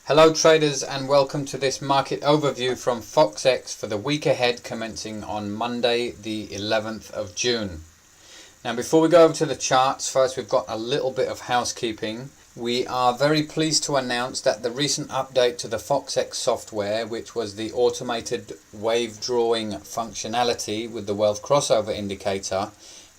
Hello traders, and welcome to this market overview from FoxEx for the week ahead commencing on Monday the 11th of June. Now before we go over to the charts, first we've got a little bit of housekeeping. We are very pleased to announce that the recent update to the FoxEx software, which was the automated wave drawing functionality with the wealth crossover indicator,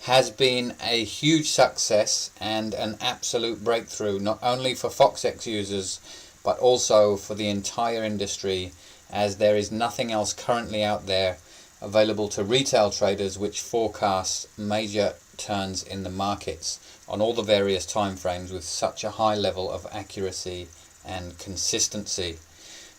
has been a huge success and an absolute breakthrough, not only for FoxEx users but also for the entire industry, as there is nothing else currently out there available to retail traders which forecasts major turns in the markets on all the various time frames with such a high level of accuracy and consistency.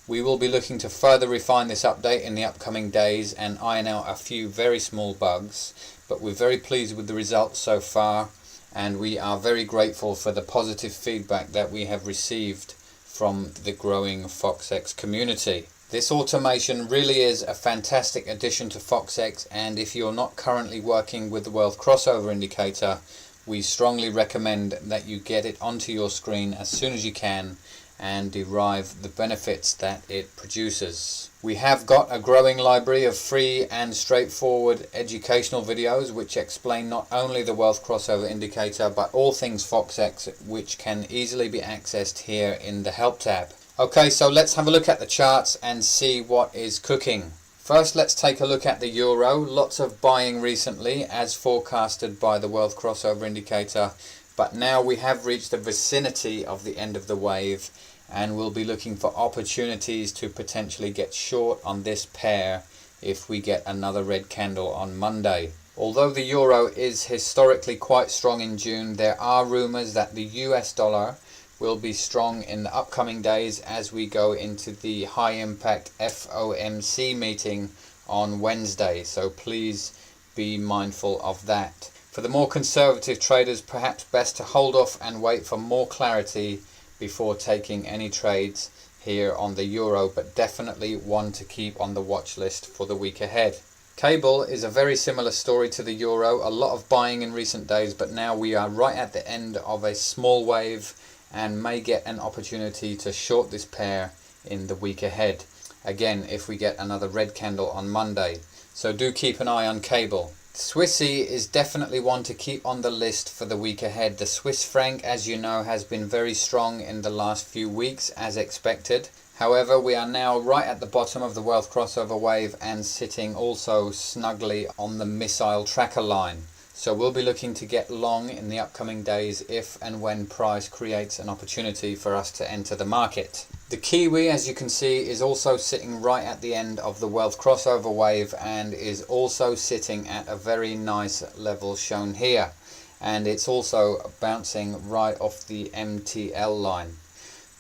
We will be looking to further refine this update in the upcoming days and iron out a few very small bugs, but we're very pleased with the results so far, and we are very grateful for the positive feedback that we have received from the growing FoxEx community. This automation really is a fantastic addition to FoxEx, and if you're not currently working with the wealth crossover indicator, we strongly recommend that you get it onto your screen as soon as you can and derive the benefits that it produces. We have got a growing library of free and straightforward educational videos which explain not only the wealth crossover indicator but all things FoxEx, which can easily be accessed here in the help tab. Okay, so let's have a look at the charts and see what is cooking. First, let's take a look at the euro. Lots of buying recently as forecasted by the wealth crossover indicator, but now we have reached the vicinity of the end of the wave and we'll be looking for opportunities to potentially get short on this pair if we get another red candle on Monday. Although the euro is historically quite strong in June, there are rumours that the US dollar will be strong in the upcoming days as we go into the high impact FOMC meeting on Wednesday, so please be mindful of that. For the more conservative traders, perhaps best to hold off and wait for more clarity before taking any trades here on the euro, but definitely one to keep on the watch list for the week ahead. Cable is a very similar story to the euro. A lot of buying in recent days, but now we are right at the end of a small wave and may get an opportunity to short this pair in the week ahead, again if we get another red candle on Monday, so do keep an eye on cable. Swissy is definitely one to keep on the list for the week ahead. The Swiss franc, as you know, has been very strong in the last few weeks as expected. However, we are now right at the bottom of the wealth crossover wave and sitting also snugly on the missile tracker line. So we'll be looking to get long in the upcoming days if and when price creates an opportunity for us to enter the market. The Kiwi, as you can see, is also sitting right at the end of the wealth crossover wave and is also sitting at a very nice level shown here. And it's also bouncing right off the MTL line.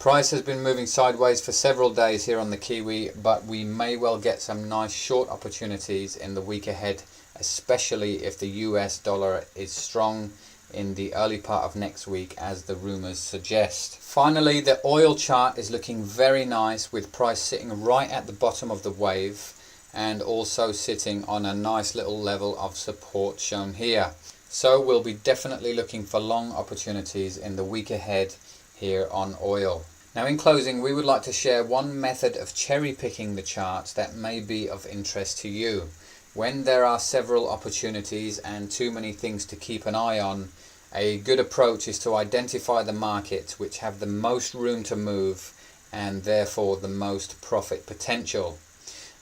Price has been moving sideways for several days here on the Kiwi, but we may well get some nice short opportunities in the week ahead, especially if the US dollar is strong in the early part of next week as the rumours suggest. Finally, the oil chart is looking very nice with price sitting right at the bottom of the wave and also sitting on a nice little level of support shown here. So we'll be definitely looking for long opportunities in the week ahead here on oil. Now in closing, we would like to share one method of cherry picking the charts that may be of interest to you. When there are several opportunities and too many things to keep an eye on, a good approach is to identify the markets which have the most room to move and therefore the most profit potential.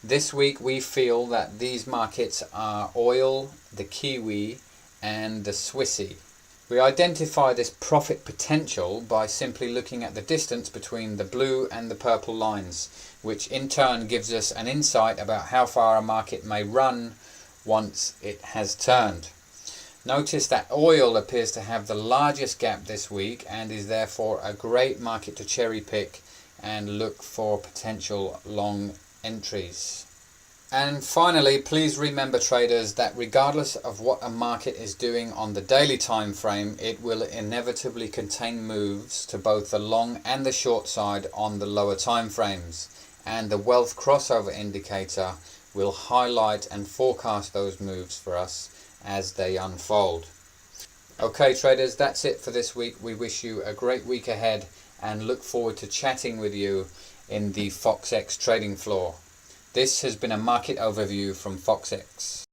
This week we feel that these markets are oil, the Kiwi and the Swissy. We identify this profit potential by simply looking at the distance between the blue and the purple lines, which in turn gives us an insight about how far a market may run once it has turned. Notice that oil appears to have the largest gap this week and is therefore a great market to cherry pick and look for potential long entries. And finally, please remember traders that regardless of what a market is doing on the daily time frame, it will inevitably contain moves to both the long and the short side on the lower time frames, and the wealth crossover indicator will highlight and forecast those moves for us as they unfold. Okay traders, that's it for this week. We wish you a great week ahead and look forward to chatting with you in the FoxEx trading floor. This has been a market overview from FoxEx.